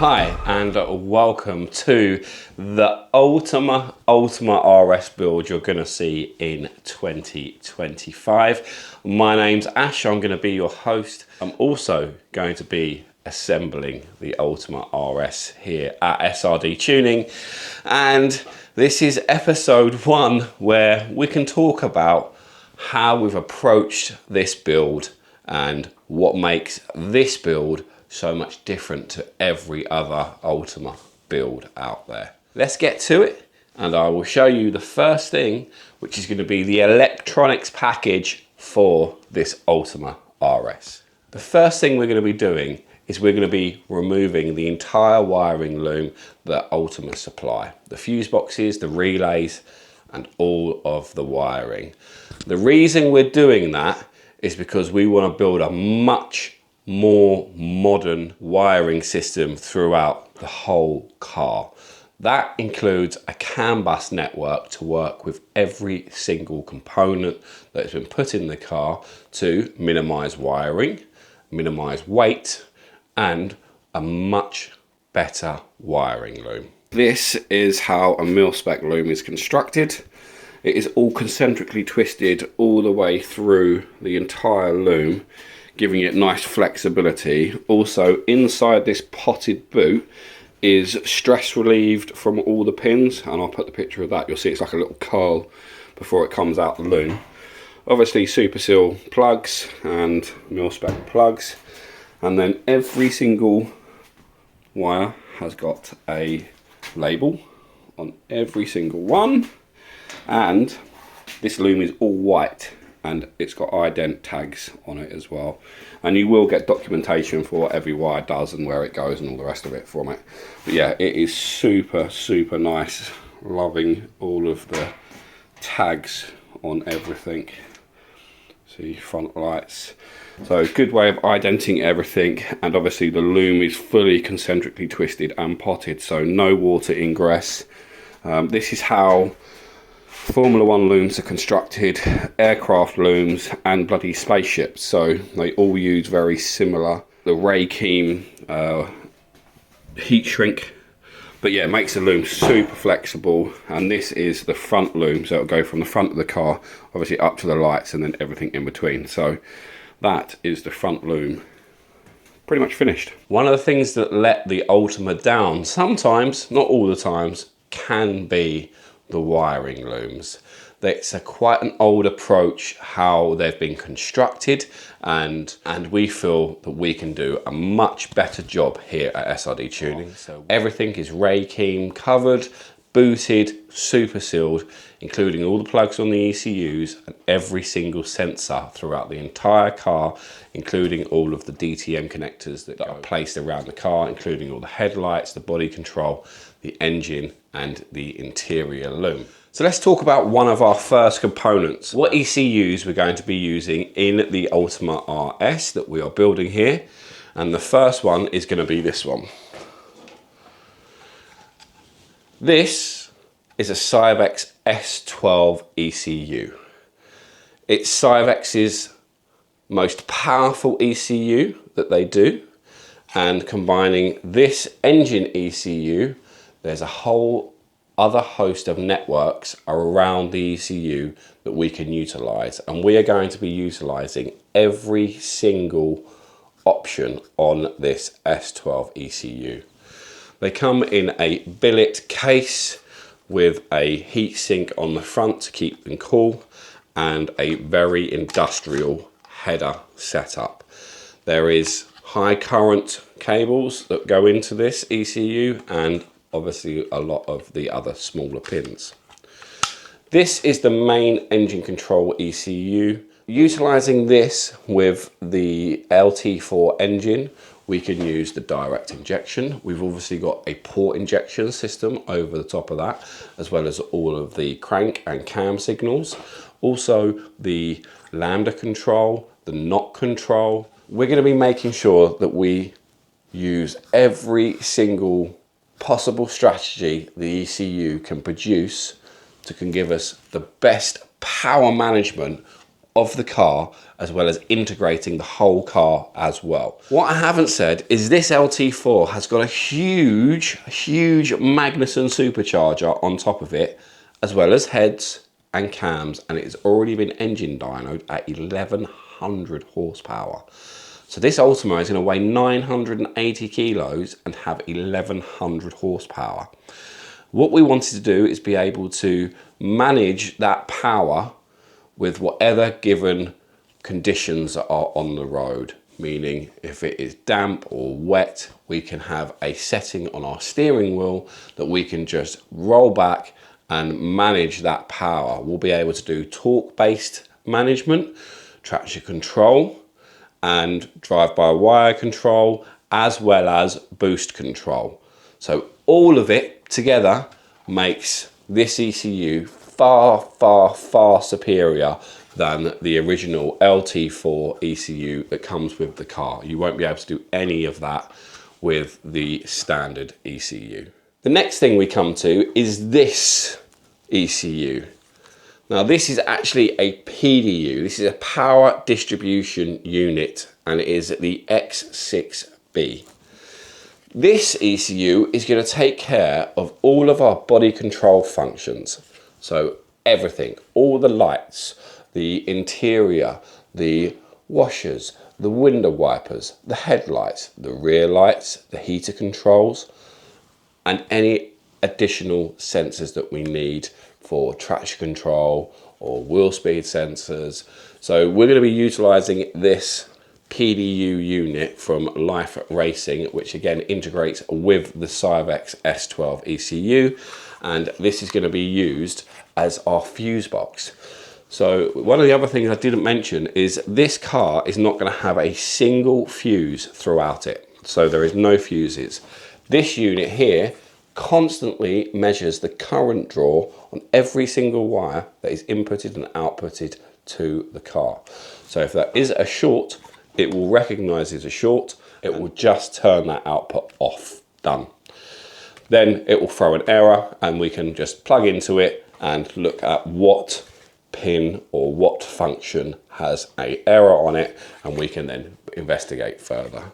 Hi and welcome to the Ultima RS build you're going to see in 2025. My name's Ash, I'm going to be your host. I'm also going to be assembling the Ultima RS here at SRD Tuning, and this is episode 1 where we can talk about how we've approached this build and what makes this build so much different to every other Ultima build out there. Let's get to it, and I will show you the first thing, which is going to be the electronics package for this Ultima RS. The first thing we're going to be doing is we're going to be removing the entire wiring loom that Ultima supply. The fuse boxes, the relays, and all of the wiring. The reason we're doing that is because we want to build a much more modern wiring system throughout the whole car. That includes a CAN bus network to work with every single component that has been put in the car to minimize wiring, minimize weight, and a much better wiring loom. This is how a mil-spec loom is constructed. It is all concentrically twisted all the way through the entire loom, giving it nice flexibility. Also, inside this potted boot is stress relieved from all the pins, and I'll put the picture of that. You'll see it's like a little curl before it comes out the loom. Obviously super seal plugs and mil-spec plugs, and then every single wire has got a label on every single one, and this loom is all white and it's got ident tags on it as well, and you will get documentation for what every wire does and where it goes and all the rest of it from it. But yeah, it is super nice. Loving all of the tags on everything. See, front lights. So good way of identing everything, and obviously the loom is fully concentrically twisted and potted, so no water ingress. This is how Formula 1 looms are constructed, aircraft looms, and bloody spaceships, so they all use very similar. The Raykeem heat shrink, but yeah, it makes the loom super flexible. And this is the front loom, so it'll go from the front of the car obviously up to the lights and then everything in between. So that is the front loom pretty much finished. One of the things that let the Ultima down sometimes, not all the times, can be the wiring looms. It's quite an old approach how they've been constructed, and we feel that we can do a much better job here at SRD Tuning. So everything is Raykeem covered, booted, super sealed, including all the plugs on the ECUs and every single sensor throughout the entire car, including all of the DTM connectors that are placed around the car, including all the headlights, the body control, the engine, and the interior loom. So let's talk about one of our first components. What ECUs we're going to be using in the Ultima RS that we are building here. And the first one is going to be this one. This is a Syvex S12 ECU. It's Syvex's most powerful ECU that they do, and combining this engine ECU, there's a whole other host of networks around the ECU that we can utilize, and we are going to be utilizing every single option on this S12 ECU. They come in a billet case with a heat sink on the front to keep them cool, and a very industrial header setup. There is high current cables that go into this ECU, and obviously a lot of the other smaller pins. This is the main engine control ECU. Utilizing this with the LT4 engine, we can use the direct injection. We've obviously got a port injection system over the top of that, as well as all of the crank and cam signals. Also the lambda control, the knock control. We're going to be making sure that we use every single possible strategy the ECU can produce to give us the best power management of the car, as well as integrating the whole car as well. What I haven't said is this LT4 has got a huge Magnus supercharger on top of it, as well as heads and cams, and it's already been engine dynoed at 1100 horsepower. So this Ultima is going to weigh 980 kilos and have 1100 horsepower. What we wanted to do is be able to manage that power with whatever given conditions are on the road. Meaning if it is damp or wet, we can have a setting on our steering wheel that we can just roll back and manage that power. We'll be able to do torque-based management, traction control, and drive-by-wire control, as well as boost control. So all of it together makes this ECU far superior than the original LT4 ECU that comes with the car. You won't be able to do any of that with the standard ECU. The next thing we come to is this ECU. Now this is actually a PDU. This is a power distribution unit, and it is the X6B. This ECU is going to take care of all of our body control functions. So everything, all the lights, the interior, the washers, the window wipers, the headlights, the rear lights, the heater controls, and any additional sensors that we need for traction control or wheel speed sensors. So we're going to be utilizing this PDU unit from Life Racing, which again integrates with the Cyvex S12 ECU, and this is going to be used as our fuse box. So one of the other things I didn't mention is this car is not going to have a single fuse throughout it. So there is no fuses. This unit here constantly measures the current draw on every single wire that is inputted and outputted to the car. So if that is a short, it will recognize it's a short. It will just turn that output off. Done. Then it will throw an error, and we can just plug into it and look at what pin or what function has an error on it, and we can then investigate further.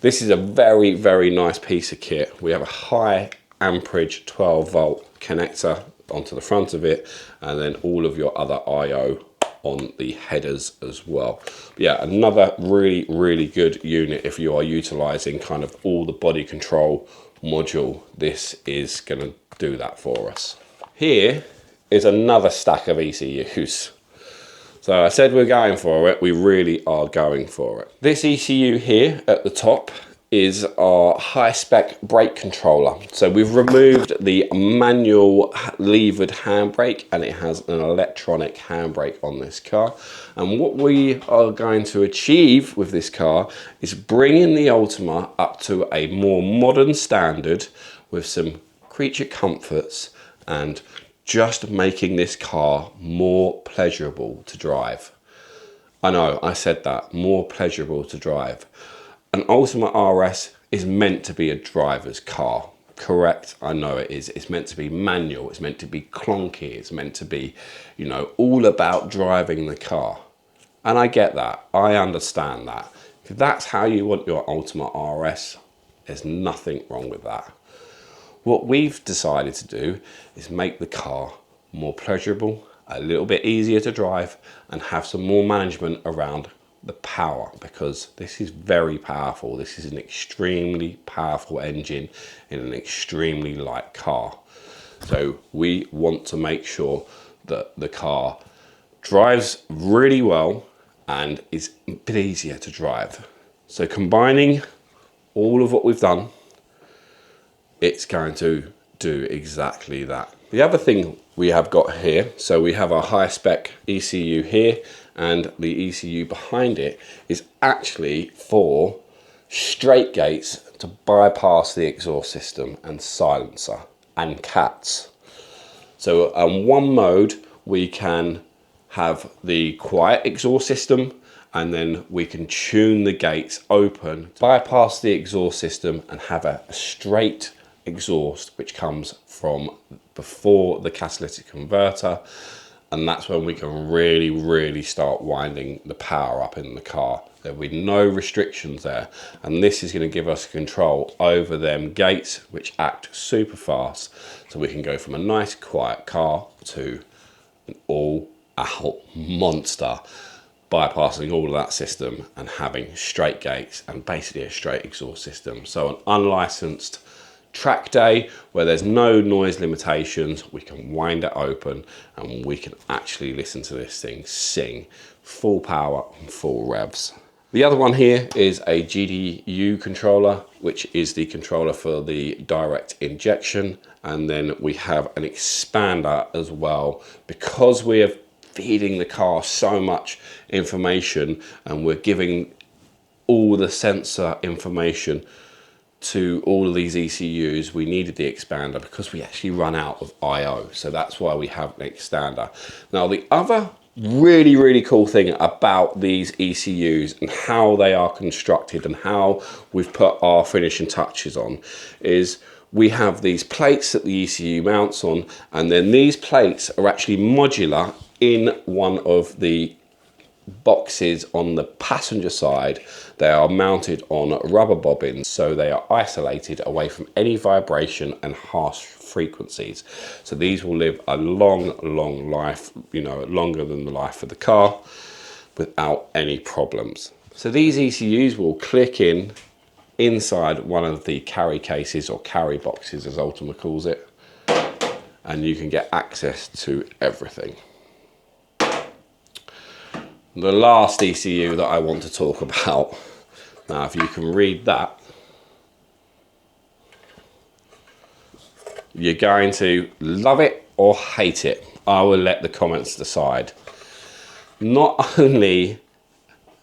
This is a very nice piece of kit. We have a high amperage 12 volt connector onto the front of it, and then all of your other IO on the headers as well. But yeah, another really good unit if you are utilizing kind of all the body control module. This is going to do that for us. Here is another stack of ECUs. So I said we're going for it, we really are going for it. This ECU here at the top is our high-spec brake controller. So we've removed the manual levered handbrake, and it has an electronic handbrake on this car. And what we are going to achieve with this car is bringing the Ultima up to a more modern standard with some creature comforts and just making this car more pleasurable to drive. I know, I said that, more pleasurable to drive. An Ultima RS is meant to be a driver's car, correct? I know it is. It's meant to be manual, it's meant to be clunky, it's meant to be, you know, all about driving the car. And I get that, I understand that. If that's how you want your Ultima RS, there's nothing wrong with that. What we've decided to do is make the car more pleasurable, a little bit easier to drive, and have some more management around the power, because this is very powerful. This is an extremely powerful engine in an extremely light car. So we want to make sure that the car drives really well and is a bit easier to drive. So combining all of what we've done, it's going to do exactly that. The other thing we have got here, so we have our high spec ECU here, and the ECU behind it is actually for straight gates to bypass the exhaust system and silencer and cats. So on one mode we can have the quiet exhaust system, and then we can tune the gates open, bypass the exhaust system, and have a straight exhaust which comes from before the catalytic converter, And that's when we can really start winding the power up in the car. There'll be no restrictions there. And this is going to give us control over them gates, which act super fast. So we can go from a nice quiet car to an all-out monster, bypassing all of that system and having straight gates and basically a straight exhaust system. So an unlicensed track day where there's no noise limitations, we can wind it open and we can actually listen to this thing sing full power and full revs. The other one here is a GDU controller, which is the controller for the direct injection. And then we have an expander as well, because we are feeding the car so much information and we're giving all the sensor information to all of these ECUs. We needed the expander because we actually run out of IO. So that's why we have an expander. Now, the other really cool thing about these ECUs and how they are constructed and how we've put our finishing touches on is we have these plates that the ECU mounts on, and then these plates are actually modular in one of the boxes on the passenger side. They are mounted on rubber bobbins, so they are isolated away from any vibration and harsh frequencies. So these will live a long life, you know, longer than the life of the car, without any problems. So these ECUs will click in inside one of the carry cases, or carry boxes as Ultima calls it, and you can get access to everything. The last ECU that I want to talk about, now if you can read that, you're going to love it or hate it. I will let the comments decide. Not only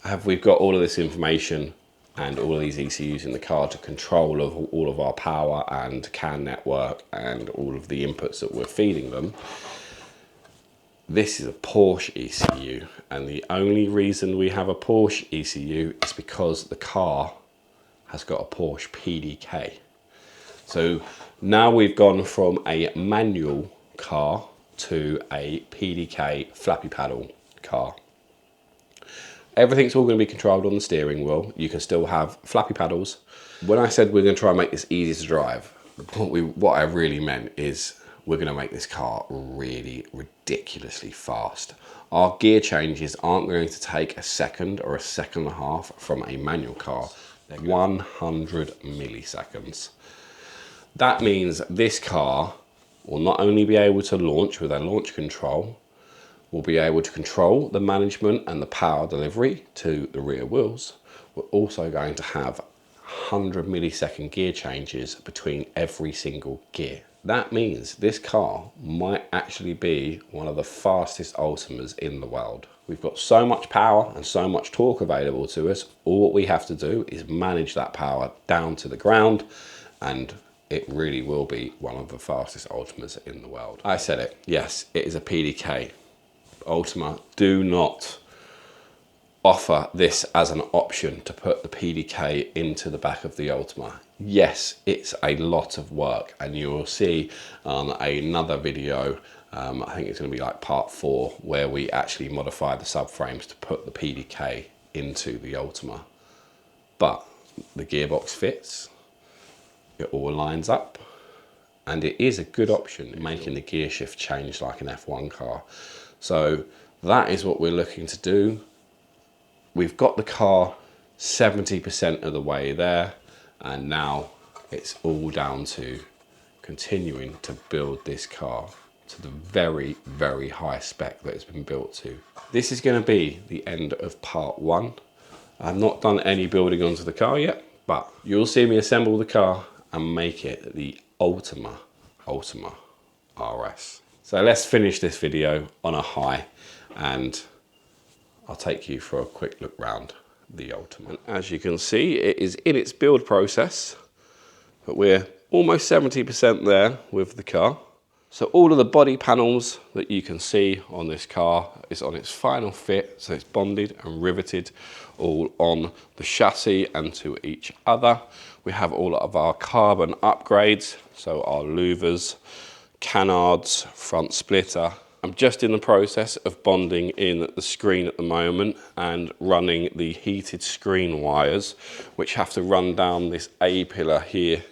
have we got all of this information and all of these ECUs in the car to control of all of our power and CAN network and all of the inputs that we're feeding them, this is a Porsche ECU, and the only reason we have a Porsche ECU is because the car has got a Porsche PDK. So now we've gone from a manual car to a PDK flappy paddle car. Everything's all going to be controlled on the steering wheel. You can still have flappy paddles. When I said we're going to try and make this easy to drive, what I really meant is we're going to make this car really ridiculously fast. Our gear changes aren't going to take a second or a second and a half from a manual car. They're 100 milliseconds. That means this car will not only be able to launch with a launch control, we'll be able to control the management and the power delivery to the rear wheels. We're also going to have 100 millisecond gear changes between every single gear. That means this car might actually be one of the fastest Ultimas in the world. We've got so much power and so much torque available to us. All what we have to do is manage that power down to the ground, and it really will be one of the fastest Ultimas in the world. I said it, yes, it is a PDK. Ultima do not offer this as an option to put the PDK into the back of the Ultima. Yes, it's a lot of work, and you will see on another video, I think it's going to be like part 4, where we actually modify the subframes to put the PDK into the Ultima. But the gearbox fits, it all lines up, and it is a good option in making the gear shift change like an F1 car. So that is what we're looking to do. We've got the car 70% of the way there, and now it's all down to continuing to build this car to the very high spec that it's been built to. This is going to be the end of part 1. I've not done any building onto the car yet, but you'll see me assemble the car and make it the Ultima RS. So let's finish this video on a high, and I'll take you for a quick look round the Ultima. As you can see, it is in its build process, but we're almost 70% there with the car. So all of the body panels that you can see on this car is on its final fit, so it's bonded and riveted all on the chassis and to each other. We have all of our carbon upgrades, so our louvers, canards, front splitter, I'm just in the process of bonding in the screen at the moment and running the heated screen wires, which have to run down this A pillar here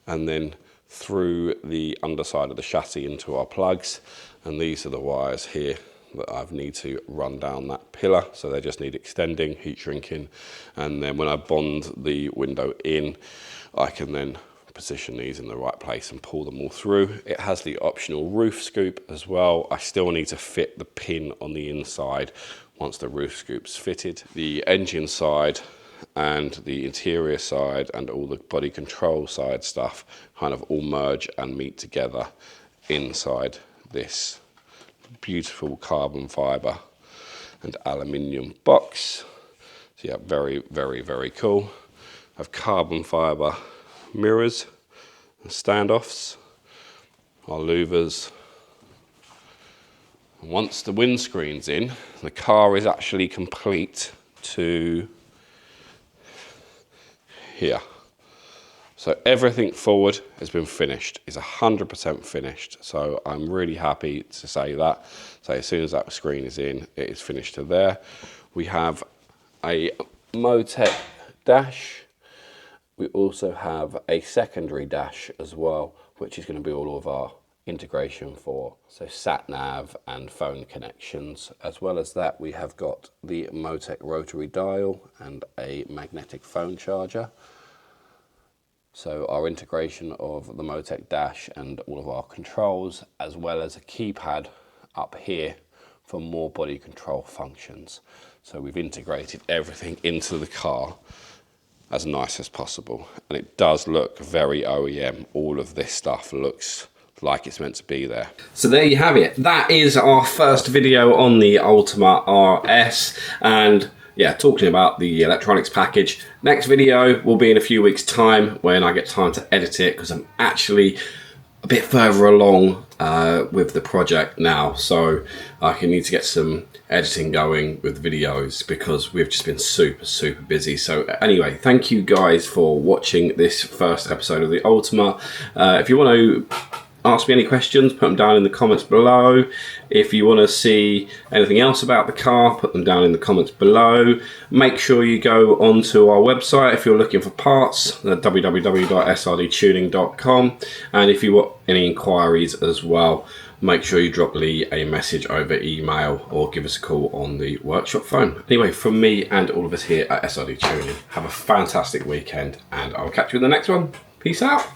and then through the underside of the chassis into our plugs. And these are the wires here that I need to run down that pillar. So they just need extending, heat shrinking. And then when I bond the window in, I can then position these in the right place and pull them all through. It has the optional roof scoop as well. I still need to fit the pin on the inside once the roof scoop's fitted. The engine side and the interior side and all the body control side stuff kind of all merge and meet together inside this beautiful carbon fiber and aluminium box. So yeah, very, very, very cool. I have carbon fiber mirrors and standoffs, our louvers. And once the windscreen's in, the car is actually complete to here. So everything forward has been finished, is 100% finished. So I'm really happy to say that. So as soon as that screen is in, it is finished to there. We have a Motec dash. We also have a secondary dash as well, which is going to be all of our integration for, so sat nav and phone connections. As well as that, we have got the Motec rotary dial and a magnetic phone charger. So our integration of the Motec dash and all of our controls, as well as a keypad up here for more body control functions. So we've integrated everything into the car as nice as possible, and it does look very OEM. All of this stuff looks like it's meant to be there. So there you have it. That is our first video on the Ultima RS, and yeah, talking about the electronics package. Next video will be in a few weeks' time when I get time to edit it, because I'm actually a bit further along with the project now, so I need to get some editing going with videos because we've just been super busy. So anyway, thank you guys for watching this first episode of the Ultima. If you want to ask me any questions, put them down in the comments below. If you want to see anything else about the car, put them down in the comments below. Make sure you go onto our website if you're looking for parts, www.srdtuning.com. And if you want any inquiries as well, make sure you drop Lee a message over email or give us a call on the workshop phone. Anyway, from me and all of us here at SRD Tuning, have a fantastic weekend, and I'll catch you in the next one. Peace out.